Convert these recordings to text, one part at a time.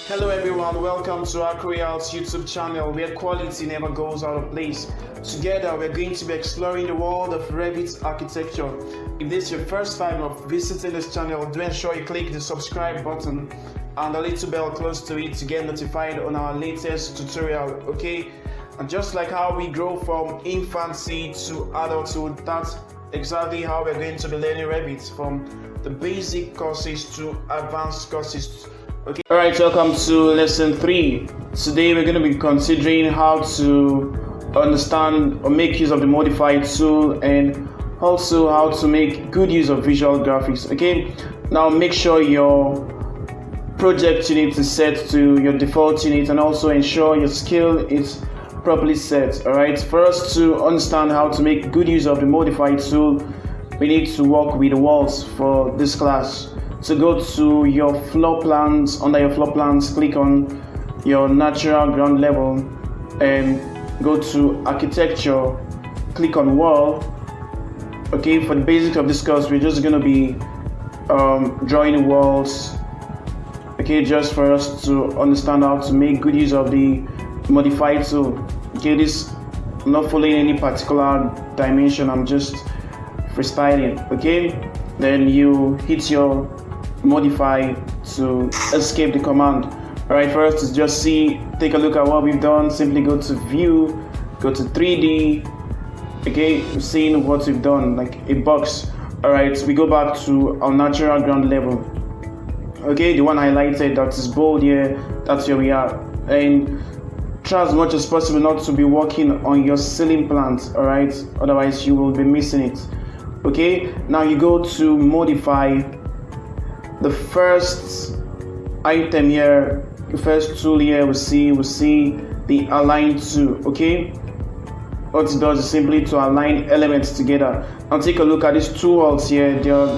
Hello everyone, welcome to our Creal's YouTube channel where quality never goes out of place. Together we're going to be exploring the world of Revit architecture. If this is your first time of visiting this channel, do ensure you click the subscribe button and the little bell close to it to get notified on our latest tutorial, okay? And just like how we grow from infancy to adulthood, that's exactly how we're going to be learning Revit, from the basic courses to advanced courses. Okay. Alright, welcome to lesson 3. Today we're going to be considering how to understand or make use of the modify tool and also how to make good use of visual graphics. Okay, now make sure your project unit is set to your default unit and also ensure your scale is properly set. Alright, for us to understand how to make good use of the modify tool, we need to work with the walls for this class. So go to your floor plans. Under your floor plans, click on your natural ground level and go to architecture, click on wall. Okay, for the basics of this course we're just going to be drawing walls, okay, just for us to understand how to make good use of the modify tool. Okay, this I'm not following any particular dimension, I'm just freestyling. Okay, then you hit your modify to escape the command. Alright, first is just take a look at what we've done. Simply go to view, go to 3D. Okay, we've seen what we've done, like a box. Alright, we go back to our natural ground level. Okay, the one highlighted that is bold here, that's where we are. And try as much as possible not to be working on your ceiling plans, alright, otherwise you will be missing it. Okay, now you go to modify. The first item here, the first tool here, we see the align tool. Okay, what it does is simply to align elements together. Now take a look at these two walls here, they are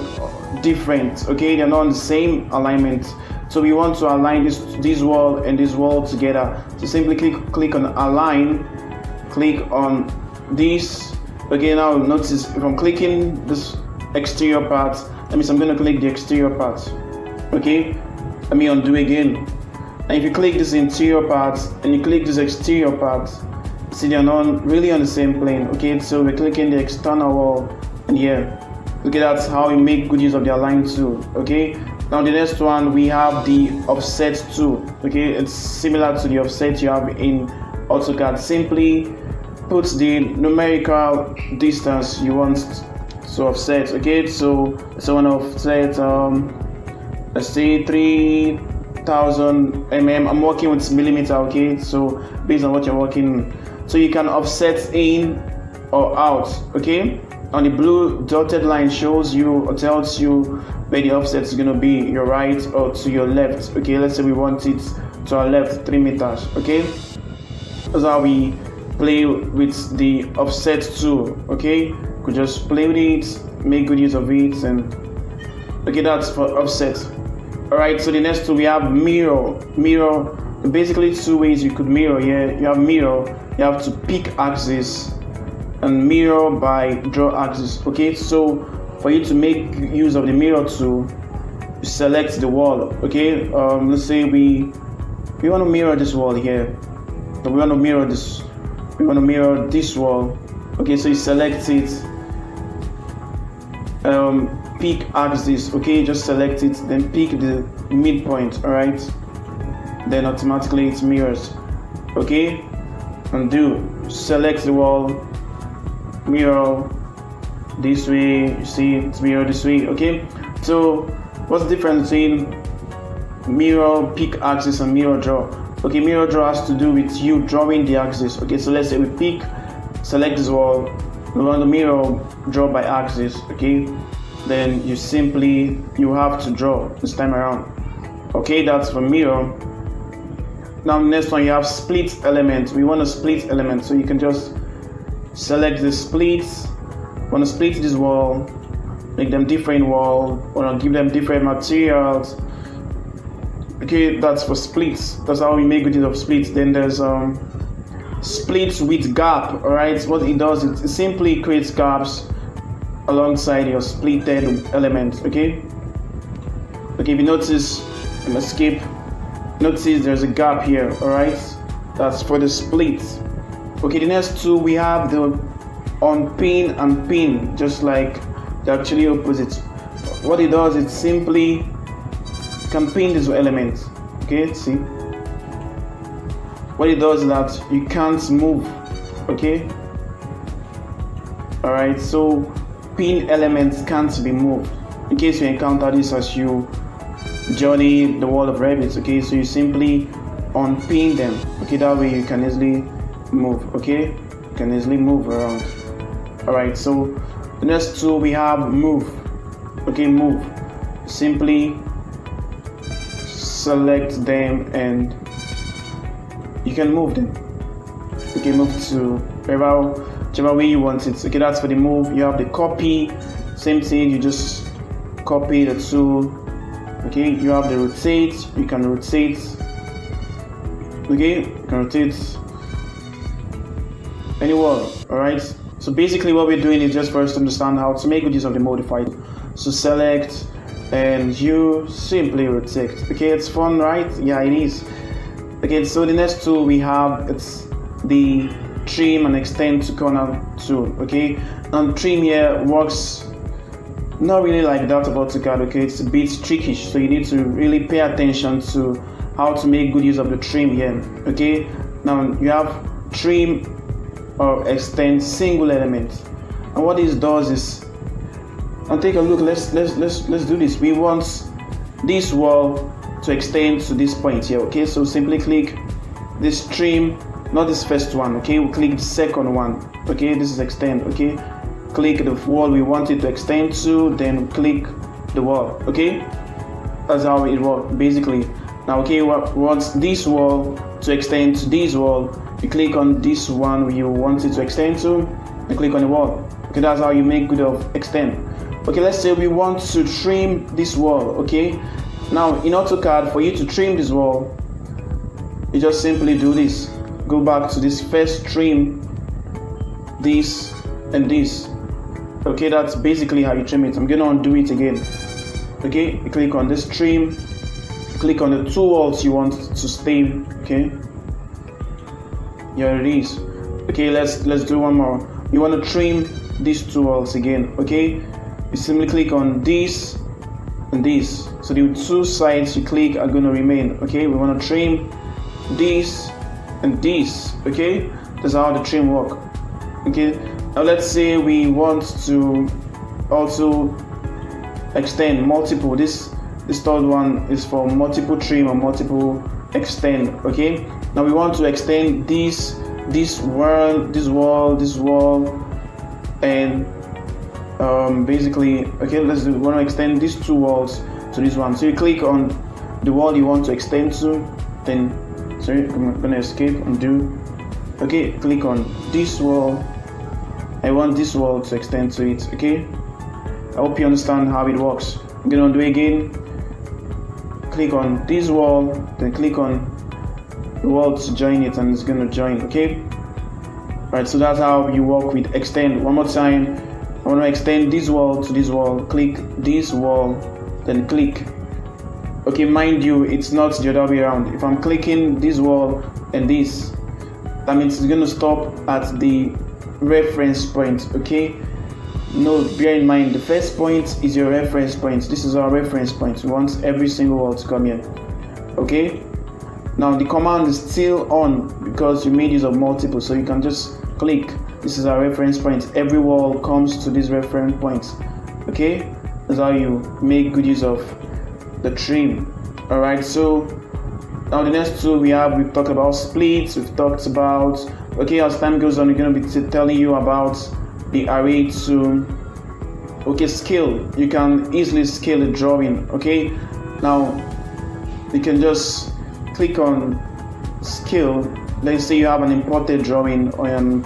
different. Okay, they're not on the same alignment, so we want to align this wall and this wall together. So simply click on align, click on this. Okay, now notice if I'm clicking this exterior part, that means I'm going to click the exterior part. Okay, let me undo again. And if you click this interior part and you click this exterior part, see they're not really on the same plane. Okay, so we're clicking the external wall and here. Okay, that's how we make good use of the align tool. Okay, now the next one we have the offset tool. Okay, it's similar to the offset you have in AutoCAD. Simply put the numerical distance you want to offset. Okay, so I want to offset let's say 3000 mm. I'm working with millimeter. Okay, so based on what you're working, so you can offset in or out. Okay, on the blue dotted line shows you or tells you where the offset is going to be, your right or to your left. Okay, let's say we want it to our left 3 meters. Okay, that's how we play with the offset tool. Okay, could just play with it, make good use of it, and okay, that's for offset. Alright, so the next two we have mirror. Basically two ways you could mirror here. You have mirror, you have to pick axis, and mirror by draw axis. Okay, so for you to make use of the mirror tool, you select the wall. Okay, let's say we want to mirror this wall here, so we want to mirror this wall. Okay, so you select it, pick axis. Okay, just select it, then pick the midpoint. All right, then automatically it mirrors. Okay, undo, select the wall, mirror this way. You see it's mirror this way. Okay, so what's the difference between mirror, pick axis, and mirror draw? Okay, mirror draw has to do with you drawing the axis. Okay, so let's say we pick, select this wall, we want the mirror draw by axis. Okay, then you have to draw this time around. Okay, that's for mirror. Now next one you have split element. We want to split element, so you can just select the split. Want to split this wall, make them different wall, want to give them different materials. Okay, that's for splits. That's how we make good use of splits. Then there's splits with gap. All right, what it does is it simply creates gaps alongside your splitted element. Okay, if you notice, I'm escape Notice there's a gap here. All right, that's for the split. Okay, the next two we have the unpin and pin, just like they're actually opposite. What it does, it simply can pin this element. Okay, see what it does is that you can't move. Okay, all right, so pin elements can't be moved. In case you encounter this as you journey the world of Revit, okay, so you simply unpin them. Okay, that way you can easily move. Okay, you can easily move around. All right, so the next two we have move. Okay, move. Simply select them and you can move them. Okay, move to whichever way you want it. Okay, that's for the move. You have the copy, same thing, you just copy the two. Okay, you have the rotate, you can rotate. Okay, you can rotate anywhere. All right, so basically what we're doing is just for us to understand how to make good use of the modified. So select and you simply rotate. Okay, it's fun, right? Yeah, it is. Okay, so the next tool we have, it's the trim and extend to corner tool. Okay, and trim here works not really like that about AutoCAD. Okay, it's a bit tricky, so you need to really pay attention to how to make good use of the trim here. Okay, now you have trim or extend single element, and what this does is, and take a look. Let's do this. We want this wall to extend to this point here. Okay, so simply click this trim, not this first one. Okay, we click the second one. Okay, this is extend. Okay, click the wall we want it to extend to, then click the wall. Okay, that's how it works basically. Now, okay, we want this wall to extend to this wall. You click on this one you want it to extend to, and click on the wall. Okay, that's how you make good of extend. Okay, let's say we want to trim this wall. Okay, now in AutoCAD, for you to trim this wall, you just simply do this. Go back to this first trim, this and this. Okay, that's basically how you trim it. I'm gonna undo it again. Okay, you click on this trim, click on the two walls you want to stay. Okay, here it is. Okay, let's do one more. You want to trim these two walls again. Okay, you simply click on this and this, so the two sides you click are going to remain. Okay, we want to trim this and this. Okay, that's how the trim work. Okay, now let's say we want to also extend multiple. This third one is for multiple trim or multiple extend. Okay, now we want to extend this wall, and basically, okay, we want to extend these two walls to this one. So you click on the wall you want to extend to, then I'm gonna escape, undo. Okay, click on this wall. I want this wall to extend to it. Okay, I hope you understand how it works. I'm gonna undo again. Click on this wall, then click on the wall to join it, and it's gonna join. Okay, right, so that's how you work with extend. One more time, I want to extend this wall to this wall. Click this wall, then click. Okay, mind you, it's not the other way around. If I'm clicking this wall and this, that means it's going to stop at the reference point. Okay, no, bear in mind, the first point is your reference point. This is our reference point. We want every single wall to come here. Okay, now the command is still on because you made use of multiple, so you can just click. This is our reference point. Every wall comes to this reference point. Okay, that's how you make good use of the trim. All right, so now the next tool we've talked about splits. We've talked about, okay, as time goes on, we're going to be telling you about the array tool. Okay, scale. You can easily scale a drawing. Okay, now you can just click on scale. Let's say you have an imported drawing or an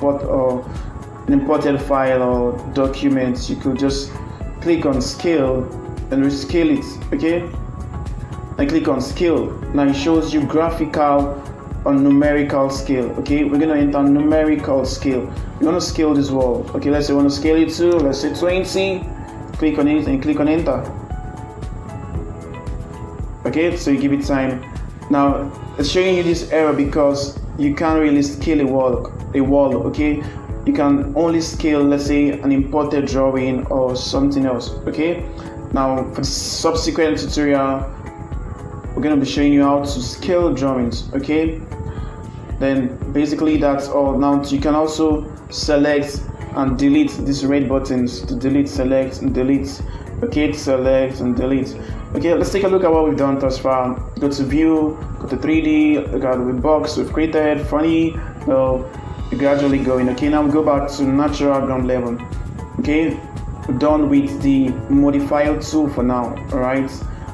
imported file or document. You could just click on scale and rescale it. Okay, and click on scale. Now it shows you graphical or numerical scale. Okay, we're gonna enter numerical scale. We want to scale this wall. Okay, let's say we want to scale it to, let's say 20. Click on it and click on enter. Okay, so you give it time Now it's showing you this error because you can't really scale a wall, okay? You can only scale, let's say, an imported drawing or something else, okay? Now for the subsequent tutorial, we're going to be showing you how to scale drawings, okay? Then basically that's all. Now you can also select and delete these red buttons to delete, select and delete, okay? Select and delete. Okay, let's take a look at what we've done thus far. Go to view, go to 3D, look at the box we've created, funny, well, you're gradually going. Okay, now we go back to natural ground level. Okay, we're done with the modifier tool for now, alright?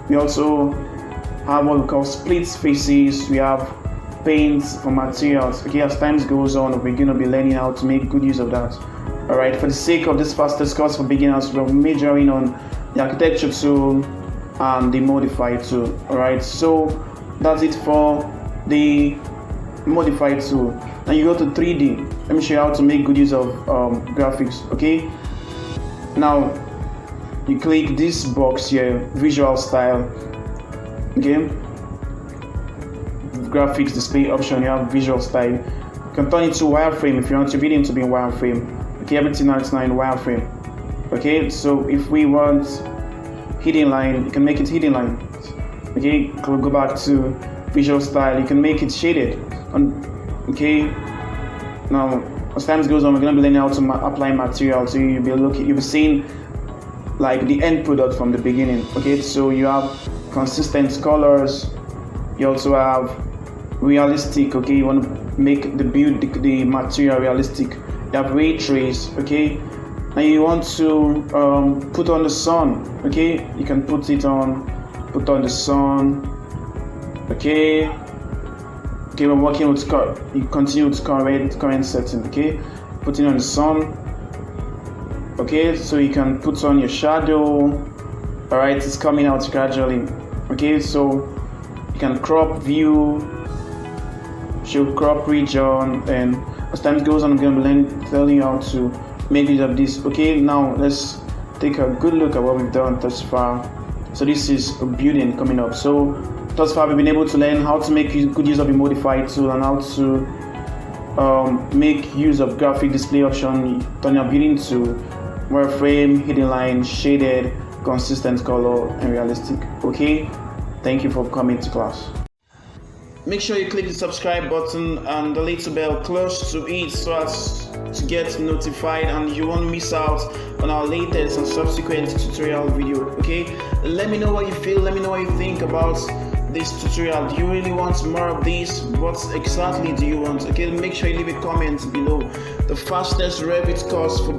We also have what we call split faces, we have paints for materials. Okay, as time goes on, we're going to be learning how to make good use of that. Alright, for the sake of this fastest course for beginners, we're majoring on the architecture tool and the modify tool. Alright, so that's it for the modify tool. Now you go to 3D. Let me show you how to make good use of graphics. Okay, now you click this box here, visual style. Okay, graphics display option, you have visual style. You can turn it to wireframe if you want your video to be in wireframe. Okay, everything now is now in wireframe. Okay, so if we want hidden line, you can make it hidden line. Okay, go back to visual style, you can make it shaded. Okay, now as time goes on, we're going to be learning how to apply material, so you'll be seeing like the end product from the beginning. Okay, so you have consistent colors, you also have realistic. Okay, you want to make the material realistic. You have ray trace. Okay, and you want to put on the sun. Okay, you can put on the sun. Okay, we're working with you continue with current setting. Okay, putting on the sun. Okay, so you can put on your shadow. All right, it's coming out gradually. Okay, so you can crop view, show crop region, and as time goes on, I'm going to be telling you how to make use of this. Okay, now let's take a good look at what we've done thus far. So this is a building coming up. So thus far we've been able to learn how to make good use of the modify tool and how to make use of graphic display option, turn your building to wireframe, hidden line, shaded, consistent color, and realistic. Okay, thank you for coming to class. Make sure you click the subscribe button and the little bell close to it so as to get notified and you won't miss out on our latest and subsequent tutorial video. Okay, let me know what you feel, let me know what you think about this tutorial. Do you really want more of this? What exactly do you want? Okay, make sure you leave a comment below. The fastest Revit course for